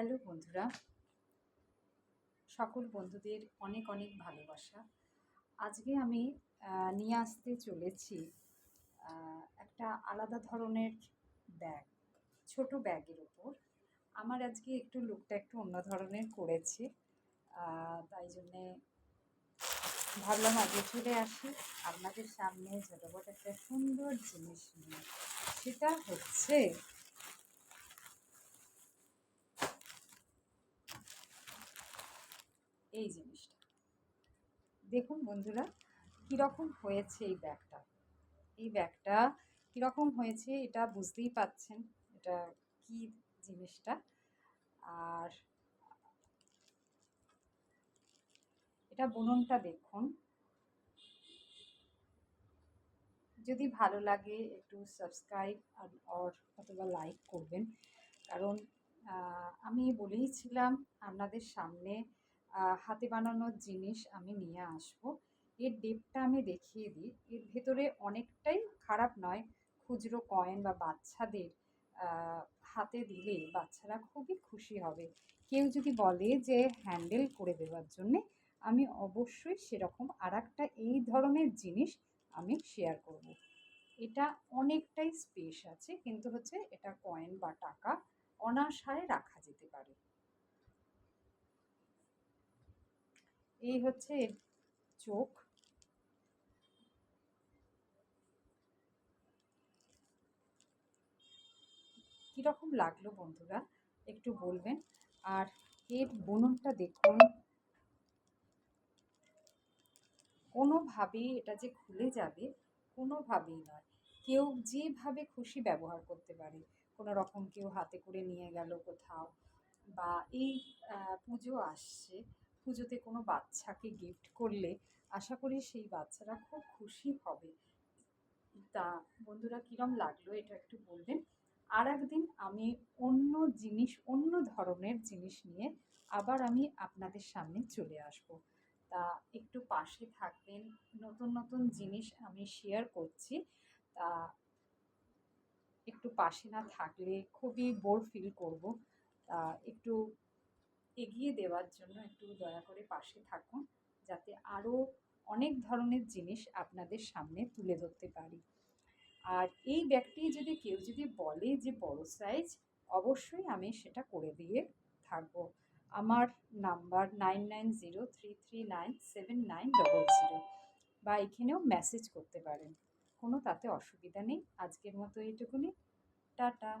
Hello বন্ধুরা, সকল বন্ধুদের অনেক অনেক ভালোবাসা। আজকে আমি নিয়ে আসতে চলেছি একটা আলাদা ধরনের ব্যাগ, ছোট ব্যাগের ওপর। আমার আজকে একটু লুকটা একটু অন্য ধরনের করেছি, তাই জন্যে ভাবলাম আজকে চলে আসি আপনাদের সামনে ঝটপট একটা সুন্দর জিনিস নিয়ে। সেটা হচ্ছে এই জিনিসটা। দেখুন বন্ধুরা, কীরকম হয়েছে এই ব্যাগটা। এই ব্যাগটা কীরকম হয়েছে এটা বুঝতেই পাচ্ছেন, এটা কি জিনিসটা। আর এটা বুননটা দেখুন। যদি ভালো লাগে একটু সাবস্ক্রাইব আর অথবা লাইক করবেন, কারণ আমি বলেইছিলাম আপনাদের সামনে হাতে বানানোর জিনিস আমি নিয়ে আসব। এর ডেপটা আমি দেখিয়ে দিই। এর ভেতরে অনেকটাই খারাপ নয়, খুচরো কয়েন বা বাচ্চাদের হাতে দিলে বাচ্চারা খুবই খুশি হবে। কেউ যদি বলে যে হ্যান্ডেল করে দেওয়ার জন্যে, আমি অবশ্যই সেরকম আরেকটা এই ধরনের জিনিস আমি শেয়ার করব। এটা অনেকটাই স্পেস আছে, কিন্তু হচ্ছে এটা কয়েন বা টাকা অনায়াসে রাখা যেতে পারে। এই হচ্ছে এর চোখ। কীরকম লাগলো বন্ধুরা একটু বলবেন। আর এর বুননটা দেখুন, কোনোভাবেই এটা যে খুলে যাবে কোনোভাবেই নয়। কেউ যেভাবে খুশি ব্যবহার করতে পারে। কোনো রকম কেউ হাতে করে নিয়ে গেল কোথাও, বা এই পুজো আসছে, পুজোতে কোনো বাচ্চাকে গিফট করলে আশা করি সেই বাচ্চারা খুব খুশি হবে। তা বন্ধুরা, কীরম লাগলো এটা একটু বলবেন। আর একদিন আমি অন্য জিনিস, অন্য ধরনের জিনিস নিয়ে আবার আমি আপনাদের সামনে চলে আসব। তা একটু পাশে থাকবেন, নতুন নতুন জিনিস আমি শেয়ার করছি। তা একটু পাশে না থাকলে খুবই বোর ফিল করব। তা একটু এগিয়ে দেওয়ার জন্য একটু দয়া করে পাশে থাকুন, যাতে আরও অনেক ধরনের জিনিস আপনাদের সামনে তুলে ধরতে পারি। আর এই ব্যাগটি যদি কেউ যদি বলে যে বড় সাইজ, অবশ্যই আমি সেটা করে দিয়ে থাকবো। আমার নাম্বার 9903397900, বা এখানেও মেসেজ করতে পারেন, কোনো তাতে অসুবিধা নেই। আজকের মতো এইটুকুনি। টাটা।